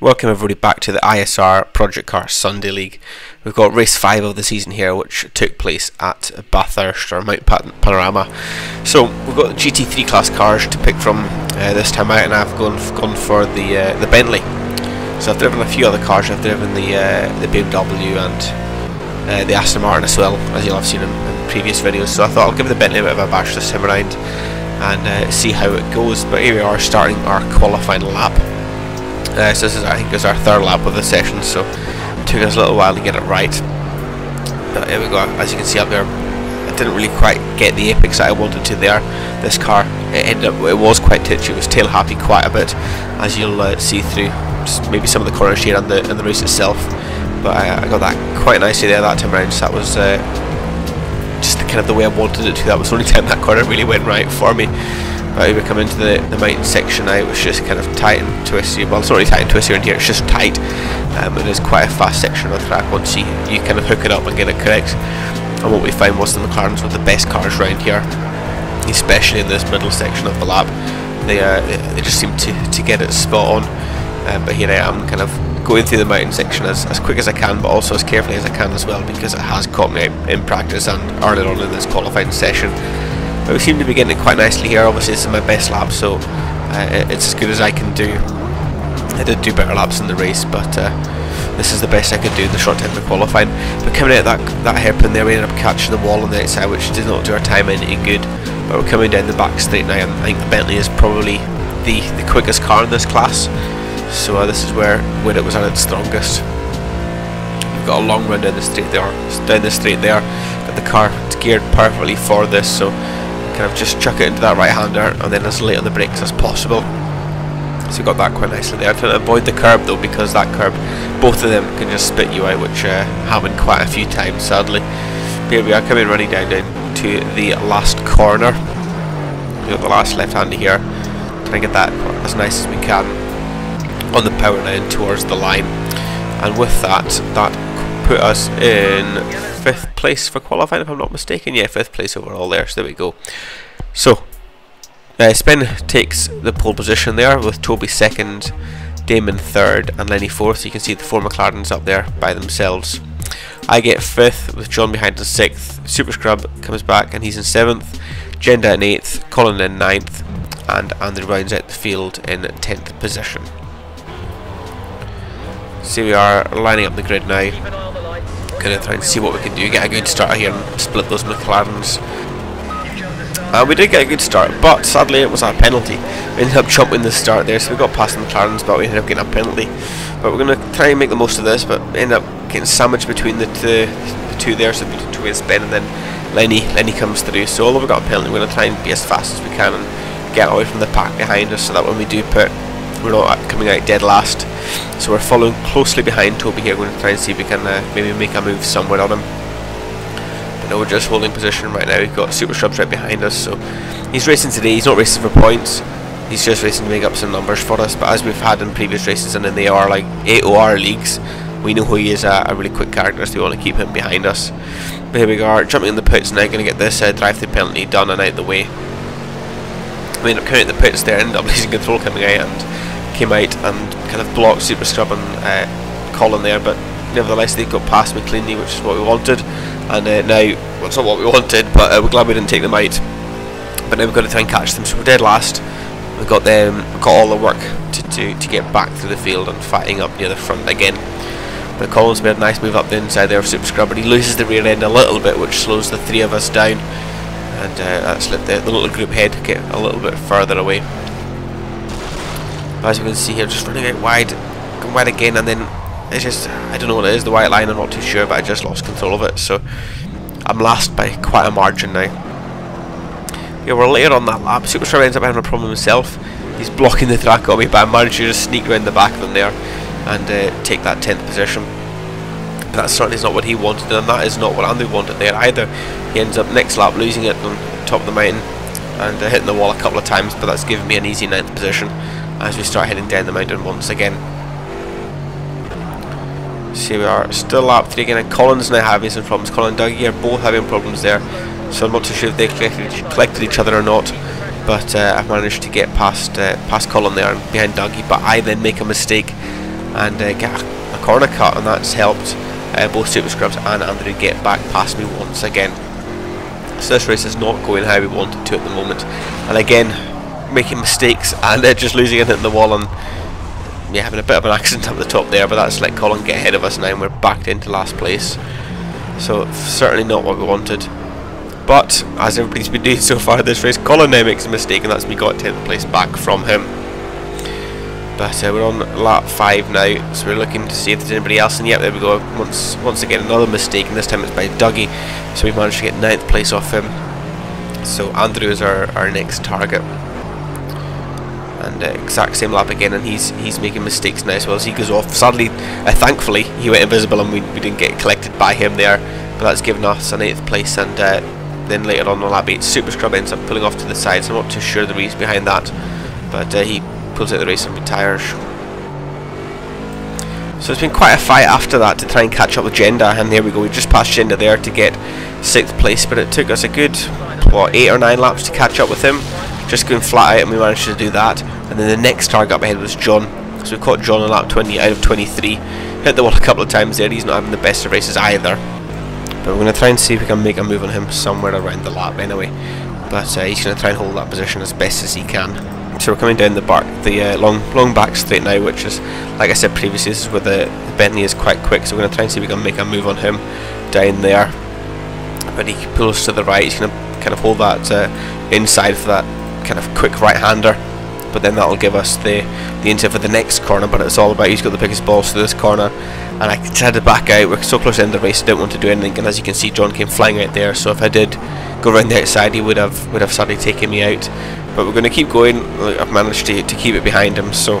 Welcome everybody back to the ISR Project Car Sunday League. We've got race 5 of the season here, which took place at Bathurst or Mount Panorama. So we've got the GT3 class cars to pick from this time out, and I've gone for the Bentley. So I've driven a few other cars. I've driven the BMW and the Aston Martin as well, as you'll have seen in previous videos. So I thought I'll give the Bentley a bit of a bash this time around and see how it goes. But here we are starting our qualifying lap. So this is, I think, is our third lap of the session, so it took us a little while to get it right. But here we go. As you can see up there, I didn't really quite get the apex that I wanted to there. This car, it was quite titchy. It was tail happy quite a bit, as you'll see through maybe some of the corners here and the race itself. But I got that quite nicely there that time around. So that was just kind of the way I wanted it to. That was the only time that corner really went right for me. But we come into the mountain section now, which is kind of tight and twisty. Well, it's not really tight and twisty in here, it's just tight. It is quite a fast section of the track once you kind of hook it up and get it correct. And what we find was the McLarens were the best cars around here, especially in this middle section of the lap. They just seem to get it spot on. But here I am, kind of going through the mountain section as quick as I can, but also as carefully as I can as well, because it has caught me out in practice and earlier on in this qualifying session. But we seem to be getting it quite nicely here. Obviously this is my best lap, so it's as good as I can do. I did do better laps in the race, but this is the best I could do in the short time of qualifying. But coming out that hairpin there, we ended up catching the wall on the outside, which did not do our time any good. But we're coming down the back straight now, and I think the Bentley is probably the quickest car in this class. So this is where it was at its strongest. We've got a long run down the straight there. Got the car geared perfectly for this, so kind of just chuck it into that right hander and then as late on the brakes as possible. So we got that quite nicely there. I'm trying to avoid the curb though, because that curb, both of them can just spit you out, which happened quite a few times sadly. Here we are coming running down to the last corner. We've got the last left hander here. Trying to get that as nice as we can on the power line towards the line, and with that put us in 5th place for qualifying, if I'm not mistaken. Yeah, 5th place overall there, so there we go. So Spen takes the pole position there, with Toby 2nd, Damon 3rd and Lenny 4th. So you can see the 4 McLarens up there by themselves. I get 5th with John behind in 6th. Super Scrub comes back and he's in 7th. Jenda in 8th, Colin in 9th, and Andrew rounds out the field in 10th position. So we are lining up the grid now. Gonna try and see what we can do, get a good start here and split those McLarens. We did get a good start, but sadly it was a penalty. We ended up jumping the start there, so we got past the McLarens, but we ended up getting a penalty. But we're gonna try and make the most of this, but end up getting sandwiched between the two there, so between Toby and Spen, and then Lenny comes through. So although we got a penalty, we're gonna try and be as fast as we can and get away from the pack behind us, so that when we do pit, we're not coming out dead last. So we're following closely behind Toby here. We're going to try and see if we can maybe make a move somewhere on him. But no, we're just holding position right now. We've got Super Shrubs right behind us, so he's racing today. He's not racing for points, he's just racing to make up some numbers for us. But as we've had in previous races and in the AOR leagues, we know he is a really quick character, so we want to keep him behind us. But here we are, jumping in the pits now, going to get this drive-through penalty done and out the way. We end up coming out the pits there, ended up losing control coming out, and came out and kind of blocked Super Scrub and Colin there, but nevertheless they got past me cleanly, which is what we wanted. And now, well, it's not what we wanted, but we're glad we didn't take them out. But now we've got to try and catch them, so we're dead last. We've got all the work to get back through the field and fighting up near the front again. But Colin's made a nice move up the inside there of Super Scrub, but he loses the rear end a little bit, which slows the 3 of us down, and that's let the little group head get a little bit further away. As you can see here, just running out wide, going wide again, and then it's just, I don't know what it is, the white line, I'm not too sure, but I just lost control of it, so I'm last by quite a margin now. Yeah, we're later on that lap. Super Scrub ends up having a problem himself. He's blocking the track on me, but I managed to just sneak around the back of him there and take that 10th position. But that certainly is not what he wanted, and that is not what Andy wanted there either. He ends up next lap losing it on top of the mountain and hitting the wall a couple of times, but that's given me an easy 9th position as we start heading down the mountain once again. So here we are, still lap 3 again, and Colin's now having some problems. Colin and Dougie are both having problems there, so I'm not too sure if they collected each other or not. But I've managed to get past Colin there and behind Dougie, but I then make a mistake and get a corner cut, and that's helped both Super Scrubs and Andrew get back past me once again. So this race is not going how we want it to at the moment, and again making mistakes and just losing it in the wall, and yeah, having a bit of an accident up the top there, but that's let Colin get ahead of us now and we're backed into last place. So certainly not what we wanted, but as everybody's been doing so far this race, Colin now makes a mistake and that's me got 10th place back from him. But we're on lap 5 now, so we're looking to see if there's anybody else, and yep, there we go. Once again another mistake, and this time it's by Dougie, so we managed to get 9th place off him. So Andrew is our next target, and exact same lap again, and he's making mistakes now as well as he goes off. Sadly, thankfully he went invisible and we didn't get collected by him there, but that's given us a 9th place. And then later on lap 8, Super Scrub ends up pulling off to the side, so I'm not too sure the reason behind that, but he pulls out the race and retires. So it's been quite a fight after that to try and catch up with Jenda, and there we go, we just passed Jenda there to get 6th place, but it took us a good, what, 8 or 9 laps to catch up with him, just going flat out, and we managed to do that. And then the next target up ahead was John, so we caught John on lap 20 out of 23, hit the wall a couple of times there. He's not having the best of races either, but we're going to try and see if we can make a move on him somewhere around the lap anyway, but he's going to try and hold that position as best as he can. So we're coming down the long back straight now, which is, like I said previously, this is where the Bentley is quite quick, so we're going to try and see if we can make a move on him down there. But he pulls to the right, he's going to kind of hold that inside for that kind of quick right-hander, but then that'll give us the inside for the next corner. But it's all about who's got the biggest balls to this corner, and I tried to back out. We're so close to the end of the race, I didn't want to do anything, and as you can see, John came flying out there, so if I did go around the outside he would have sadly taken me out. But we're going to keep going. I've managed to keep it behind him, so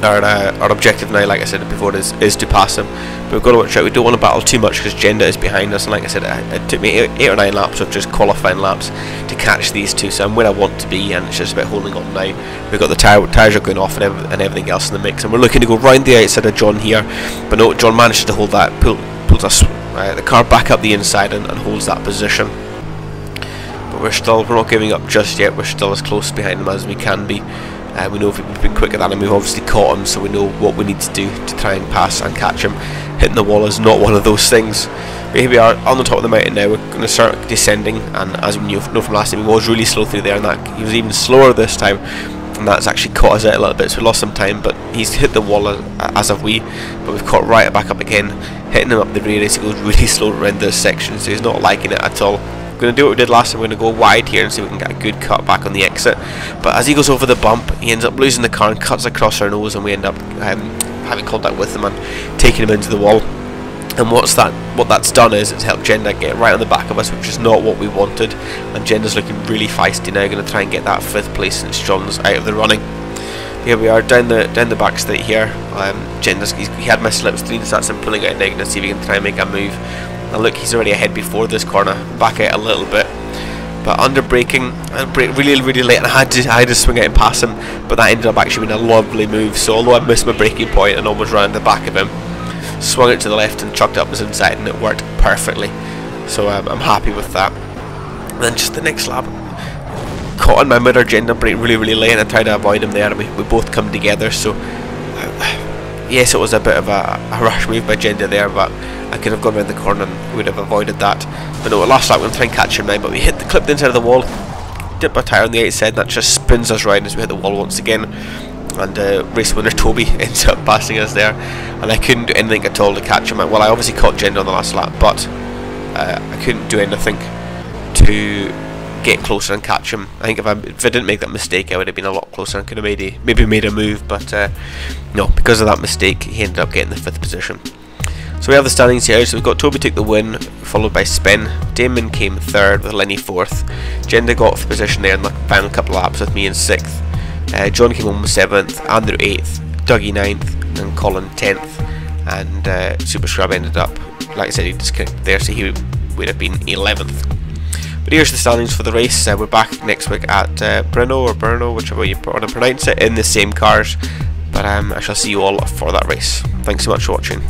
our objective now, like I said before, is to pass him. But we've got to watch out, we don't want to battle too much because Jenda is behind us, and like I said, it took me 8 or 9 laps of just qualifying laps to catch these two, so I'm where I want to be, and it's just about holding on now. We've got the tyres are going off and everything else in the mix, and we're looking to go round the outside of John here, but no, John manages to hold that, pulls us the car back up the inside and holds that position. We're not giving up just yet, we're still as close behind him as we can be. We know if we've been quicker than him, we've obviously caught him, so we know what we need to do to try and pass and catch him. Hitting the wall is not one of those things. But here we are on the top of the mountain now, we're going to start descending, and as we know from last time, he was really slow through there, and that he was even slower this time, and that's actually caught us out a little bit, so we lost some time, but he's hit the wall as have we, but we've caught right back up again, hitting him up the rear as he goes really slow around this section, so he's not liking it at all. Going to do what we did last time, we're going to go wide here and see if we can get a good cut back on the exit, but as he goes over the bump he ends up losing the car and cuts across our nose, and we end up having contact with him and taking him into the wall. And what that's done is it's helped Jenda get right on the back of us, which is not what we wanted, and Jenda's looking really feisty now, going to try and get that 5th place since John's out of the running. Here we are down the back straight here. Jenda's he had my slipstream, so that's him pulling out negative, see if he can try and make a move. And look, he's already ahead before this corner, back out a little bit, but under braking, I brake really late, and I had to swing out and pass him, but that ended up actually being a lovely move. So although I missed my braking point and almost ran at the back of him, swung it to the left and chucked it up his inside, and it worked perfectly. So I'm happy with that. And then just the next lap, caught on my mirror, Jenda brake really late, and I tried to avoid him there, and we both come together. So yes, it was a bit of a rush move by Jenda there, but I could have gone around the corner and would have avoided that. But no, last lap we're going to try and catch him now, but we clipped the inside of the wall, dipped our tyre on the outside, and that just spins us round as we hit the wall once again. And race winner Toby ends up passing us there, and I couldn't do anything at all to catch him. Well, I obviously caught Jenda on the last lap, but I couldn't do anything to get closer and catch him. I think if I didn't make that mistake, I would have been a lot closer and could have maybe made a move, but no, because of that mistake he ended up getting the 5th position. So we have the standings here. So we've got Toby took the win, followed by Spin. Damon came 3rd with Lenny 4th. Jenda got 5th position there in the final couple of laps with me in 6th. John came home 7th, Andrew 8th, Dougie 9th, and Colin 10th. And Super Scrub ended up, like I said, he disconnected there, so he would have been 11th. But here's the standings for the race. We're back next week at Brno, whichever way you want to pronounce it, in the same cars. But I shall see you all for that race. Thanks so much for watching.